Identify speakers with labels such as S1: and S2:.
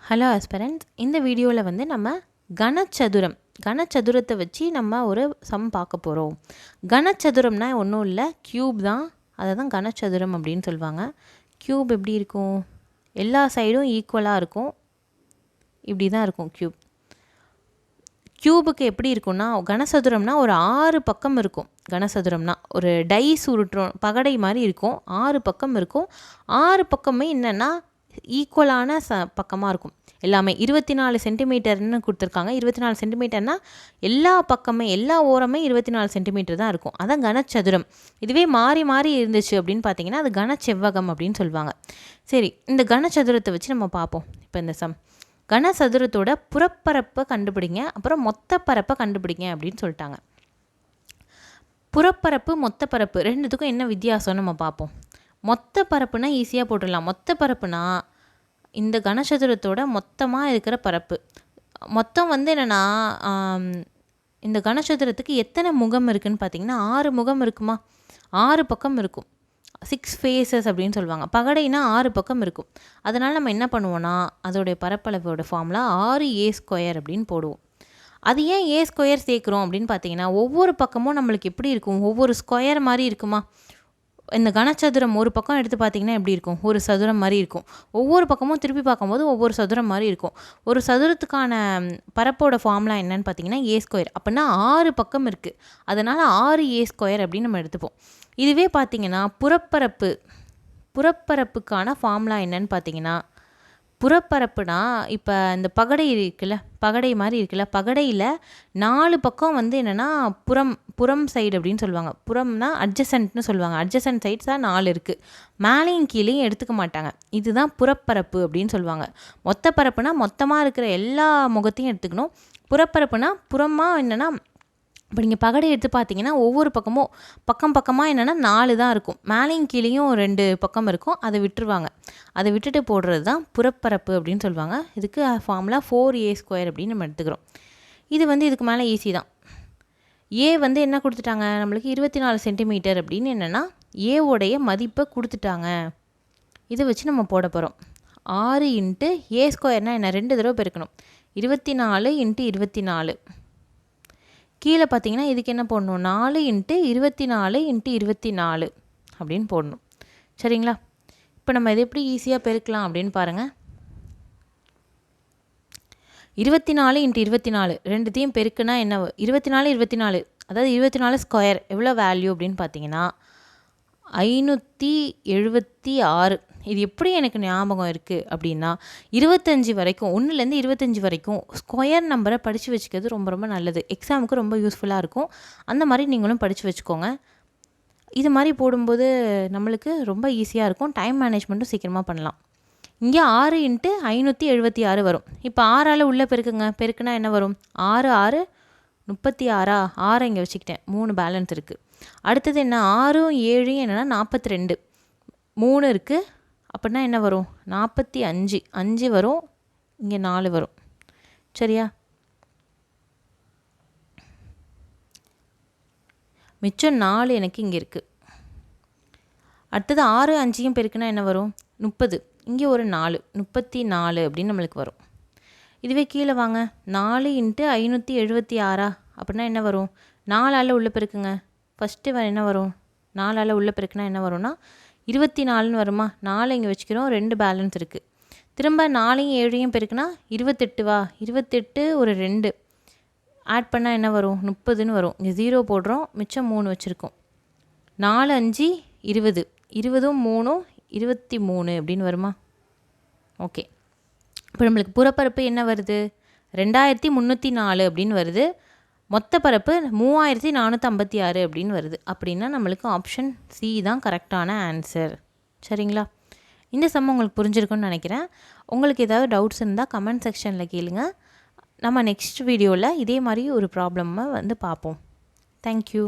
S1: Hello aspirants, இந்த வீடியோவில் வந்து நம்ம கனச்சதுரத்தை வச்சு நம்ம ஒரு சம் பார்க்க போகிறோம். கனச்சதுரம்னா ஒன்றும் இல்லை, க்யூப் தான். அதை தான் கனச்சதுரம் அப்படின்னு சொல்லுவாங்க. க்யூப் எப்படி இருக்கும்? எல்லா சைடும் ஈக்குவலாக இருக்கும். இப்படி தான் இருக்கும் க்யூப். க்யூபுக்கு எப்படி இருக்கும்னா, கனசதுரம்னா ஒரு 6 பக்கம் இருக்கும். கனசதுரம்னா ஒரு டைஸ் உருட்டுறோம், பகடை மாதிரி இருக்கும். 6 பக்கம் இருக்கும். 6 பக்கமே என்னென்னா ஈக்குவலான பக்கமாக இருக்கும். எல்லாமே 24 சென்டிமீட்டர்னு கொடுத்துருக்காங்க. 24 சென்டிமீட்டர்னால் எல்லா பக்கமே, எல்லா ஓரமே 24 சென்டிமீட்டர் தான் இருக்கும். அதான் கனச்சதுரம். இதுவே மாறி மாறி இருந்துச்சு அப்படின்னு பார்த்தீங்கன்னா அது கனச்செவ்வகம் அப்படின்னு சொல்லுவாங்க. சரி, இந்த கனச்சதுரத்தை வச்சு நம்ம பார்ப்போம். இப்போ இந்த சம், கனசதுரத்தோட புறப்பரப்பை கண்டுபிடிங்க, அப்புறம் மொத்த பரப்பை கண்டுபிடிங்க அப்படின்னு சொல்லிட்டாங்க. புறப்பரப்பு மொத்த பரப்பு ரெண்டுத்துக்கும் என்ன வித்தியாசம்னு நம்ம பார்ப்போம். மொத்த பரப்புனா ஈஸியாக போட்டுடலாம். மொத்த பரப்புனா இந்த கனசதுரத்தோட மொத்தமாக இருக்கிற பரப்பு. மொத்தம் வந்து என்னென்னா, இந்த கனசதுரத்துக்கு எத்தனை முகம் இருக்குதுன்னு பார்த்தீங்கன்னா 6 முகம் இருக்குமா, 6 பக்கம் இருக்கும். 6 ஃபேஸஸ் அப்படின்னு சொல்லுவாங்க. பகடைனா 6 பக்கம் இருக்கும். அதனால் நம்ம என்ன பண்ணுவோன்னா, அதோடைய பரப்பளவோட ஃபார்முலா 6a² அப்படின்னு போடுவோம். அது ஏன் a² சேர்க்குறோம் அப்படின்னு பார்த்தீங்கன்னா, ஒவ்வொரு பக்கமும் நம்மளுக்கு எப்படி இருக்கும், ஒவ்வொரு ஸ்கொயர் மாதிரி இருக்குமா. இந்த கனச்சதுரம் ஒரு பக்கம் எடுத்து பார்த்திங்கன்னா எப்படி இருக்கும், ஒரு சதுரம் மாதிரி இருக்கும். ஒவ்வொரு பக்கமும் திருப்பி பார்க்கும்போது ஒவ்வொரு சதுரம் மாதிரி இருக்கும். ஒரு சதுரத்துக்கான பரப்போட ஃபார்முலா என்னன்னு பார்த்தீங்கன்னா a². அப்படின்னா 6 பக்கம் இருக்குது. அதனால் 6a² அப்படின்னு நம்ம எடுத்துப்போம். இதுவே பார்த்திங்கன்னா புறப்பரப்புக்கான ஃபார்முலா என்னன்னு பார்த்தீங்கன்னா, புறப்பரப்புனா இப்போ இந்த பகடை இருக்குல்ல, பகடை மாதிரி இருக்குல்ல, பகடையில் 4 பக்கம் வந்து என்னென்னா புறம் சைடு அப்படின்னு சொல்லுவாங்க. புறம்னா அட்ஜசன்ட்னு சொல்லுவாங்க. அட்ஜசன்ட் சைட்ஸ் தான் 4 இருக்குது. மேலேயும் கீழேயும் எடுத்துக்க மாட்டாங்க. இதுதான் புறப்பரப்பு அப்படின்னு சொல்லுவாங்க. மொத்த பரப்புனா மொத்தமாக இருக்கிற எல்லா முகத்தையும் எடுத்துக்கணும். புறப்பரப்புனா புறமாக என்னென்னா, இப்போ நீங்கள் பகடை எடுத்து பார்த்தீங்கன்னா ஒவ்வொரு பக்கமும் பக்கமாக என்னென்னா 4 தான் இருக்கும். மேலேயும் கீழேயும் 2 பக்கம் இருக்கும். அதை விட்டுருவாங்க. அதை விட்டுட்டு போடுறது தான் புறப்பரப்பு அப்படின்னு சொல்லுவாங்க. இதுக்கு ஃபார்முலா 4a² அப்படின்னு நம்ம எடுத்துக்கிறோம். இது வந்து இதுக்கு மேலே ஈஸி தான். ஏ வந்து என்ன கொடுத்துட்டாங்க நம்மளுக்கு, 24 சென்டிமீட்டர் அப்படின்னு என்னென்னா ஏவோடைய மதிப்பை கொடுத்துட்டாங்க. இதை வச்சு நம்ம போட போகிறோம். 6 × a² என்ன, 2 தடவை பெருக்கணும். 24 × 24. கீழே பார்த்தீங்கன்னா இதுக்கு என்ன போடணும், 4 × 24 × 24 அப்படின்னு போடணும். சரிங்களா? இப்போ நம்ம இது எப்படி ஈஸியாக பெருக்கலாம் அப்படின்னு பாருங்கள். 24 × 24 ரெண்டுத்தையும் பெருக்குனா என்ன, 24 அதாவது 24 ஸ்கொயர் எவ்வளோ வேல்யூ அப்படின்னு பார்த்தீங்கன்னா 576. இது எப்படி எனக்கு ஞாபகம் இருக்குது அப்படின்னா, 25 வரைக்கும், 1லேருந்து 25 வரைக்கும் ஸ்கொயர் நம்பரை படித்து வச்சுக்கிறது ரொம்ப ரொம்ப நல்லது. எக்ஸாமுக்கு ரொம்ப யூஸ்ஃபுல்லாக இருக்கும். அந்த மாதிரி நீங்களும் படித்து வச்சுக்கோங்க. இது மாதிரி போடும்போது நம்மளுக்கு ரொம்ப ஈஸியாக இருக்கும். டைம் மேனேஜ்மெண்ட்டும் சீக்கிரமாக பண்ணலாம். இங்கே 6 × 576 வரும். இப்போ 6ஆல் உள்ளே பெருக்குனா என்ன வரும், 6 6 36. 6 இங்கே வச்சுக்கிட்டேன், 3 பேலன்ஸ் இருக்குது. அடுத்தது என்ன, 6 7 என்னென்னா 42, 3 இருக்குது. அப்படின்னா என்ன வரும், 45. 5 வரும், இங்கே 4 வரும். சரியா? மிச்சம் 4 எனக்கு இங்கே இருக்குது. அடுத்தது 6 5 பெருக்குனா என்ன வரும், 30. இங்கே ஒரு 4, 34 அப்படின்னு நம்மளுக்கு வரும். இதுவே கீழே வாங்க, 4 × 576 அப்படின்னா என்ன வரும், 4ஆல் உள்ளே பெருக்குங்க. ஃபஸ்ட்டு என்ன வரும், 4ஆல் உள்ளே பெருக்குனா என்ன வரும்னா 24ன்னு வருமா. 4 இங்கே வச்சுக்கிறோம், 2 பேலன்ஸ் இருக்குது. திரும்ப 4யும் 7யும் பெருக்குனா 28வா, 28 ஒரு 2 ஆட் பண்ணால் என்ன வரும், 30ன்னு வரும். இங்கே 0 போடுறோம், மிச்சம் 3 வச்சுருக்கோம். 4 5 20, 20ம் 3ம் 23 அப்படின்னு வருமா. ஓகே, இப்போ நம்மளுக்கு புறப்பரப்பு என்ன வருது, 2304 அப்படின்னு வருது. மொத்த பரப்பு 3456 அப்படின்னு வருது. அப்படின்னா நம்மளுக்கு ஆப்ஷன் சி தான் கரெக்டான ஆன்சர். சரிங்களா? இந்த சம் உங்களுக்கு புரிஞ்சிருக்குன்னு நினைக்கிறேன். உங்களுக்கு ஏதாவது டவுட்ஸ் இருந்தால் கமெண்ட் செக்ஷனில் கேளுங்க. நம்ம நெக்ஸ்ட் வீடியோவில் இதே மாதிரி ஒரு ப்ராப்ளம்மை வந்து பார்ப்போம். தேங்க்யூ.